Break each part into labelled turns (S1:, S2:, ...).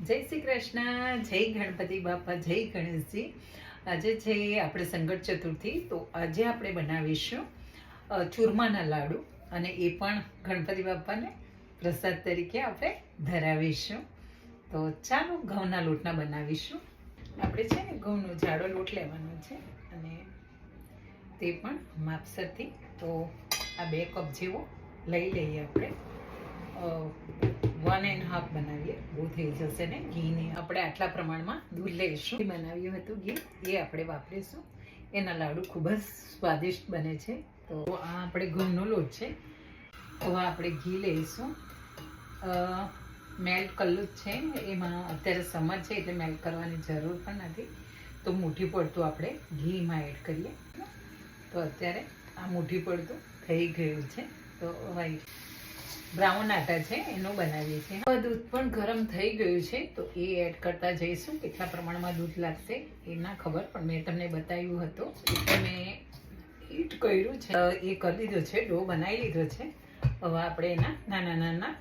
S1: જય શ્રી કૃષ્ણ, જય ગણપતિ બાપા, જય ગણેશજી. આજે છે આપણે સંકટ ચતુર્થી, તો આજે આપણે બનાવીશું ચૂરમાના લાડુ, અને એ પણ ગણપતિ બાપાને પ્રસાદ તરીકે આપણે ધરાવીશું. તો ચાલો ઘઉંના લોટના બનાવીશું. આપણે છે ને ઘઉંનો જાડો લોટ લેવાનો છે, અને તે પણ માપસરથી. તો આ 2 કપ જેવો લઈ લઈએ આપણે. 1.5 બનાવીએ, બહુ થઈ જશે ને. ઘીને આપણે આટલા પ્રમાણમાં દૂધ લઈશું. બનાવ્યું હતું ઘી, એ આપણે વાપરીશું. એના લાડુ ખૂબ જ સ્વાદિષ્ટ બને છે. તો આ આપણે ઘઉંનો લોટ છે. હવે આપણે ઘી લઈશું. મેલ્ટ કરેલું જ છે, એમાં અત્યારે સમર છે એટલે મેલ્ટ કરવાની જરૂર પણ નથી. તો મુઠ્ઠી પડતું આપણે ઘીમાં એડ કરીએ. તો અત્યારે આ મુઠ્ઠી પડતું થઈ ગયું છે. તો વાઈટ બ્રાઉન આટા છે એનું બનાવીએ છીએ. દૂધ પણ ગરમ થઈ ગયું છે, તો એ એડ કરતા જઈશું. કેટલા પ્રમાણમાં દૂધ લાગશે એ ના ખબર, પણ મેં તમને બતાવ્યું હતું એટલે મેં હીટ કર્યું છે. એ કરી દીધો છે, ડો બનાવી લીધો છે. હવે આપણે એના નાના નાના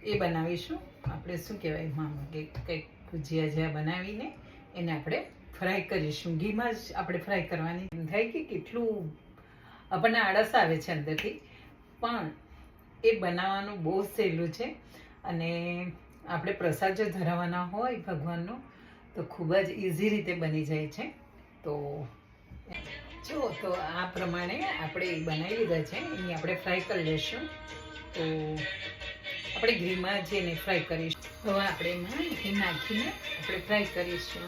S1: એ બનાવીશું. આપણે શું કહેવાય મામા કે કંઈક ભુજિયા જેવા બનાવીને એને આપણે ફ્રાય કરીશું. ઘીમાં જ આપણે ફ્રાય કરવાની. એમ થાય કે કેટલું આપણને આળસ આવે છે અંદરથી, પણ એ બનાવવાનું બહુ સહેલું છે. અને આપણે પ્રસાદ જો ધરાવવાના હોય ભગવાનનો, તો ખૂબ જ ઇઝી રીતે બની જાય છે. તો જો તો આ પ્રમાણે આપણે બનાવી લીધા છે. એની આપણે ફ્રાય કરી લઈશું. તો આપણે ઘીમાં જેને ફ્રાય કરીશું. હવે આપણે એમાં ઘી નાખીને આપણે ફ્રાય કરીશું.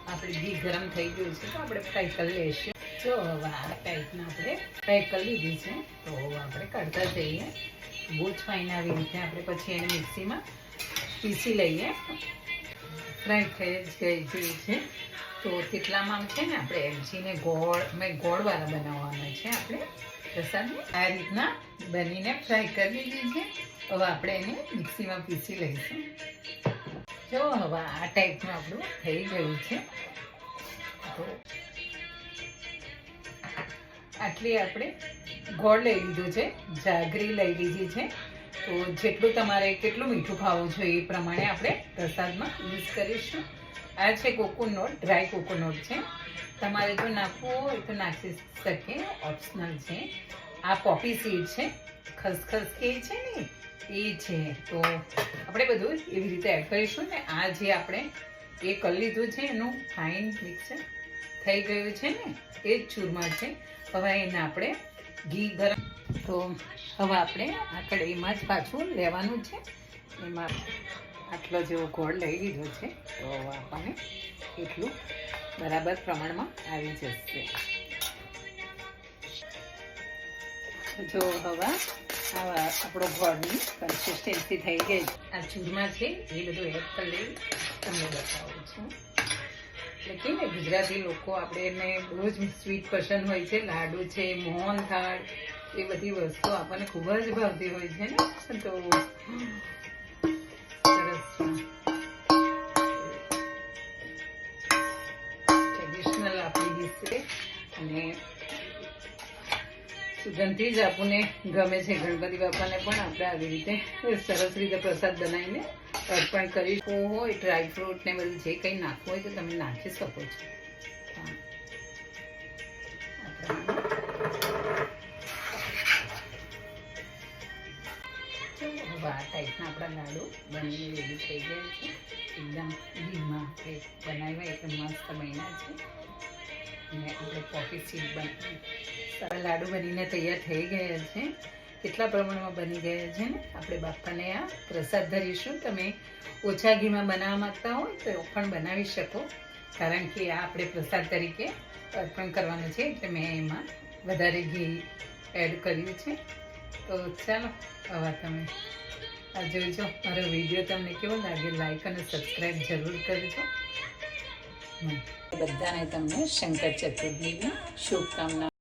S1: આપણે ઘી ગરમ થઈ ગયું છે, તો આપણે ફ્રાય કરી લઈશું. જો હવે આ ટાઈપના આપણે ફ્રાય કરી લીધી છે. તો હવે આપણે કાઢતા જઈએ. બહુ જ ફાઇન આવી રીતે આપણે પછી એને મિક્સીમાં પીસી લઈએ. ફ્રાય થઈ જ ગઈ છે. તો તેટલામાં છે ને આપણે એલચીને મેં ગોળવાળા બનાવવાના છે આપણે પ્રસાદને. આ રીતના બનીને ફ્રાય કરી લીધી છે. હવે આપણે એને મિક્સીમાં પીસી લઈશું. જો હવે આ ટાઈપનું આપણું થઈ ગયું છે. તો આટલી આપણે ગોળ લઈ લીધું છે, જાગરી લઈ લીધી છે. તો જેટલું તમારે કેટલું મીઠું ખાવું જોઈએ એ પ્રમાણે આપણે પ્રસાદમાં યુઝ કરીશું. આ છે કોકોનટ, ડ્રાય કોકોનટ છે. તમારે જો નાખવું હોય તો નાખી શકીએ, ઓપ્શનલ છે. આ પોપી સીડ છે, ખસખસ કે છે ને એ છે. તો આપણે બધું એવી રીતે એડ કરીશું. ને આ જે આપણે એ કરી લીધું છે એનું ફાઇન મિક્સર થઈ ગયું છે ને, એ જ ચૂરમા છે. હવે એને આપણે ઘી ગરમ, તો હવે આપણે આ કઢાઈમાં જ પાછું લેવાનું છે. એમાં આટલો જેવો ગોળ લઈ લીધો છે. તો આપણને એટલું બરાબર પ્રમાણમાં આવી જશે. જો હવે આપણો ગોળની કન્સિસ્ટન્સી થઈ ગઈ. આ ચૂરમા છે એ બધું એડ કરી લઈ તમને બતાવું છું. એટલે કે ને ગુજરાતી લોકો આપણે એને બહુ જ સ્વીટ પસંદ હોય છે. લાડુ છે, મોહનથાળ, એ બધી વસ્તુ આપણને ખૂબ જ ભાવતી હોય છે ને. તો સરસ ટ્રેડિશનલ આપણી ડીશ છે, અને સુગંધથી જ આપણને ગમે છે. ગણપતિ બાપાને પણ આપણે આવી રીતે સરસ રીતે પ્રસાદ બનાવીને અર્પણ કરી હોય. ડ્રાયફ્રૂટ ને બધું જે કંઈ નાખવું હોય તો તમે નાખી શકો છો. હવે આ ટાઈપના આપણા લાડુ બનીને રેડી થઈ ગયા છે. એકદમ ઘીમાં બનાવ્યા એટલે મસ્ત બન્યા છે. અને આપણે પોપી સીડ સારા લાડુ બનીને તૈયાર થઈ ગયા છે. કેટલા પ્રમાણમાં બની ગયા છે ને. આપણે બાપાને આ પ્રસાદ ધરીશું. તમે ઓછા ઘીમાં બનાવવા માંગતા હોય તો પણ બનાવી શકો, કારણ કે આ આપણે પ્રસાદ તરીકે અર્પણ કરવાનું છે, એટલે મેં એમાં વધારે ઘી એડ કર્યું છે. તો ચાલો હવે તમે આ જોઈજો. મારો વિડીયો તમને કેવો લાગે લાઈક અને સબસ્ક્રાઈબ જરૂર કરજો. બધાને તમને શંકર ચતુર્થીની શુભકામના.